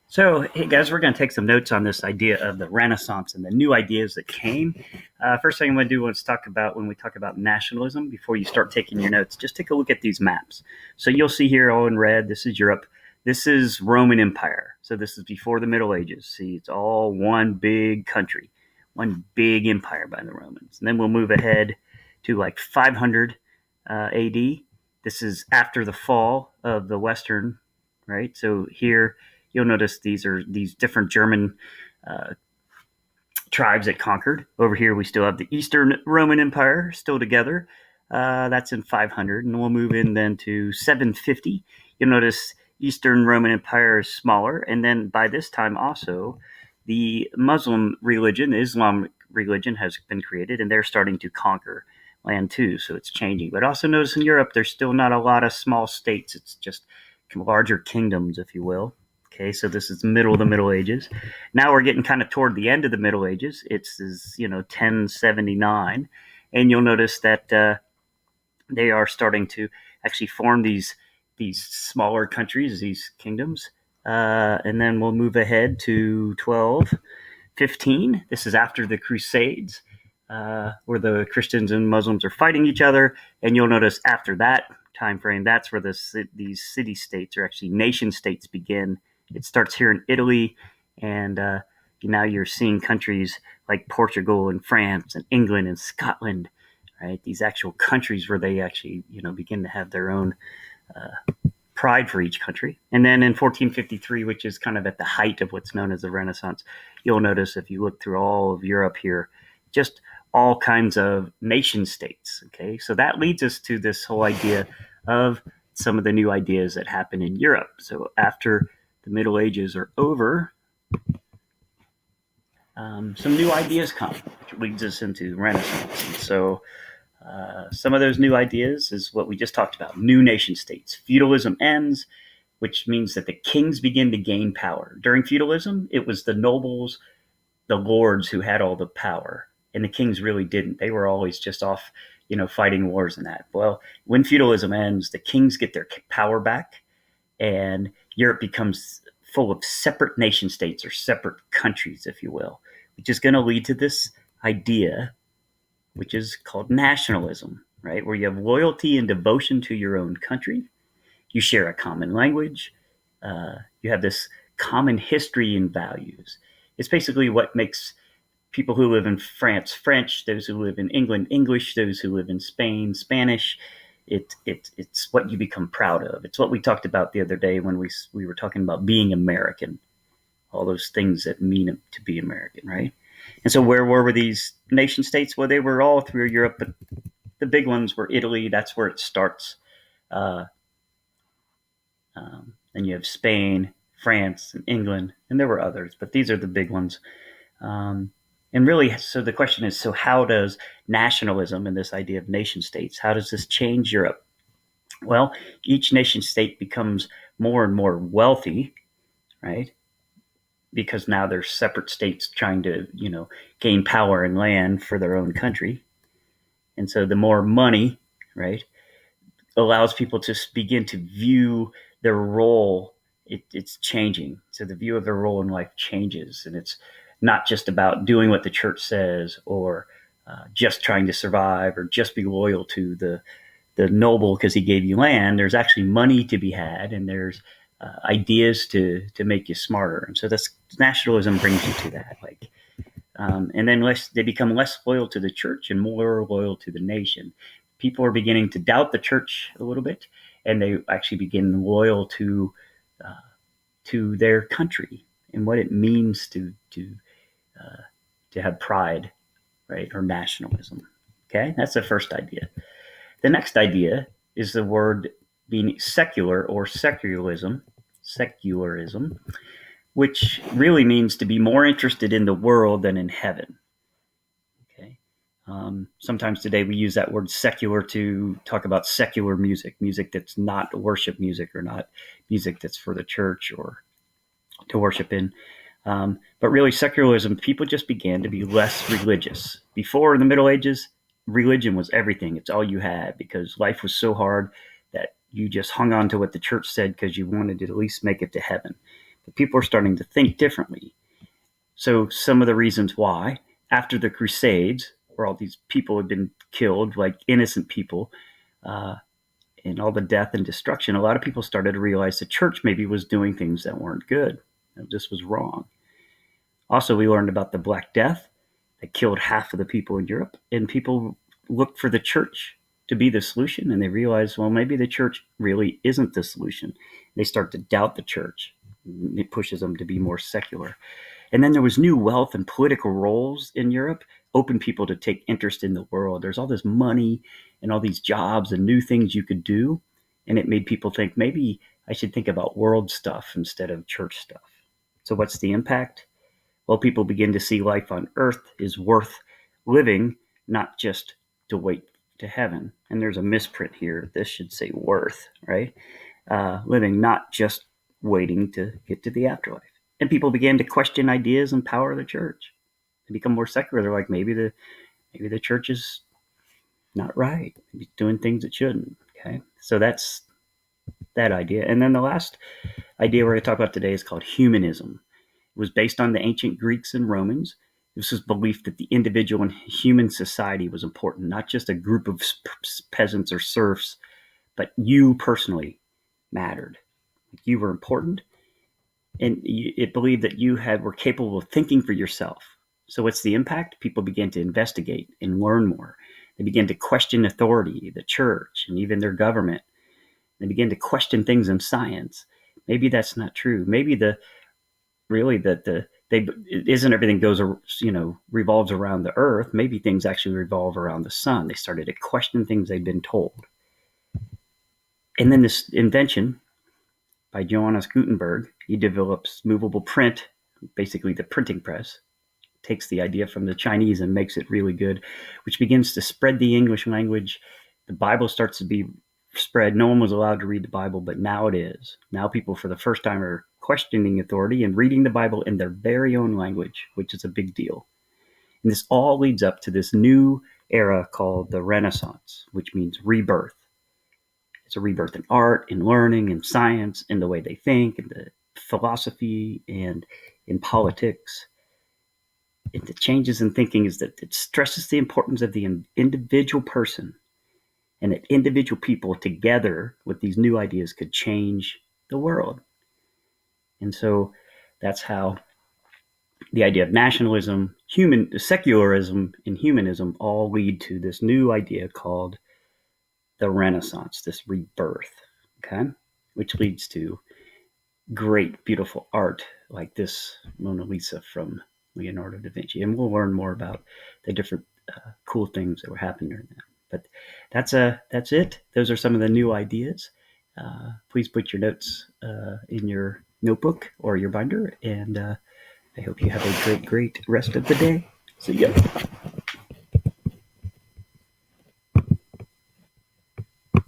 So, hey guys, we're going to take some notes on this idea of the Renaissance and the new ideas that came. First thing I'm going to do is talk about when we talk about nationalism. Before you start taking your notes, just take a look at these maps. So you'll see here all in red. This is Europe. This is Roman Empire. So this is before the Middle Ages. See, it's all one big country, one big empire by the Romans. And then we'll move ahead to like 500 AD. This is after the fall of the Western, right? So here you'll notice these are these different German uh, tribes that conquered. Over here, we still have the Eastern Roman Empire still together. That's in 500, and we'll move in then to 750. You'll notice Eastern Roman Empire is smaller, and then by this time also, the Muslim religion, Islamic religion, has been created, and they're starting to conquer land too. So it's changing. But also notice in Europe, there's still not a lot of small states. It's just larger kingdoms, if you will. Okay, so this is the middle of the Middle Ages. Now we're getting kind of toward the end of the Middle Ages. It's 1079, and you'll notice that they are starting to actually form these smaller countries, these kingdoms. And then we'll move ahead to 1215. This is after the Crusades, where the Christians and Muslims are fighting each other. And you'll notice after that time frame, that's where these city states, or actually nation states, begin. It starts here in Italy, and now you're seeing countries like Portugal and France and England and Scotland, right? These actual countries where they actually, begin to have their own pride for each country. And then in 1453, which is kind of at the height of what's known as the Renaissance, you'll notice if you look through all of Europe here, just all kinds of nation states. Okay, so that leads us to this whole idea of some of the new ideas that happen in Europe. So after the Middle Ages are over, some new ideas come, which leads us into the Renaissance. And so some of those new ideas is what we just talked about: new nation states. Feudalism ends, which means that the kings begin to gain power. During feudalism, it was the nobles, the lords, who had all the power, and the kings really didn't. They were always just off, fighting wars and that. Well, when feudalism ends, the kings get their power back, and Europe becomes full of separate nation states, or separate countries, if you will, which is going to lead to this idea, which is called nationalism, right? Where you have loyalty and devotion to your own country. You share a common language. You have this common history and values. It's basically what makes people who live in France French, those who live in England English, those who live in Spain Spanish. It's what you become proud of. It's what we talked about the other day when we were talking about being American, all those things that mean to be American, right? And so where were these nation states? Well, they were all through Europe, but the big ones were Italy. That's where it starts. Uh, then you have Spain, France, and England, and there were others, but these are the big ones. And really, so the question is, so how does nationalism and this idea of nation states, how does this change Europe? Well, each nation state becomes more and more wealthy, right? Because now they're separate states trying to, gain power and land for their own country. And so the more money, right, allows people to begin to view their role. It's changing. So the view of their role in life changes, and it's not just about doing what the church says, or just trying to survive, or just be loyal to the noble because he gave you land. There's actually money to be had, and there's ideas to make you smarter. And so this nationalism brings you to that. And then they become less loyal to the church and more loyal to the nation. People are beginning to doubt the church a little bit, and they actually begin loyal to their country and what it means to have pride, right, or nationalism. Okay, that's the first idea. The next idea is the word being secular, or secularism, which really means to be more interested in the world than in heaven. Okay. Sometimes today we use that word secular to talk about secular music that's not worship music, or not music that's for the church or to worship in. But really, secularism, people just began to be less religious. Before, in the Middle Ages, religion was everything. It's all you had, because life was so hard that you just hung on to what the church said because you wanted to at least make it to heaven. People are starting to think differently. So some of the reasons why, after the Crusades, where all these people had been killed, like innocent people, uh, and all the death and destruction, a lot of people started to realize the church maybe was doing things that weren't good. This was wrong. Also, we learned about the Black Death that killed half of the people in Europe, and people looked for the church to be the solution, and they realized, well, maybe the church really isn't the solution. They start to doubt the church. It pushes them to be more secular. And then there was new wealth and political roles in Europe, opened people to take interest in the world. There's all this money and all these jobs and new things you could do. And it made people think maybe I should think about world stuff instead of church stuff. So what's the impact? Well, people begin to see life on earth is worth living, not just to wait to heaven. And there's a misprint here. This should say worth, right? Living, not just waiting to get to the afterlife. And people began to question ideas and power of the church. They become more secular. They're like, maybe the church is not right. Maybe it's doing things it shouldn't. Okay, so that's that idea. And then the last idea we're going to talk about today is called humanism. It was based on the ancient Greeks and Romans. This was belief that the individual in human society was important, not just a group of peasants or serfs, but you personally mattered. You were important, and it believed that you were capable of thinking for yourself. So what's the impact? People began to investigate and learn more. They began to question authority, the church, and even their government. They began to question things in science. Maybe that's not true. Maybe isn't everything revolves around the earth. Maybe things actually revolve around the sun. They started to question things they'd been told. And then this invention by Johannes Gutenberg, he develops movable print, basically the printing press, takes the idea from the Chinese and makes it really good, which begins to spread the English language. The Bible starts to be spread. No one was allowed to read the Bible, but now it is. Now people for the first time are questioning authority and reading the Bible in their very own language, which is a big deal. And this all leads up to this new era called the Renaissance, which means rebirth. It's a rebirth in art, in learning, in science, in the way they think, in the philosophy, and in politics. And the changes in thinking is that it stresses the importance of the individual person, and that individual people together with these new ideas could change the world. And so that's how the idea of nationalism, secularism, and humanism all lead to this new idea called the Renaissance, this rebirth, okay? Which leads to great, beautiful art like this Mona Lisa from Leonardo da Vinci. And we'll learn more about the different cool things that were happening during that. But that's it. Those are some of the new ideas. Please put your notes in your notebook or your binder, and I hope you have a great rest of the day. See ya.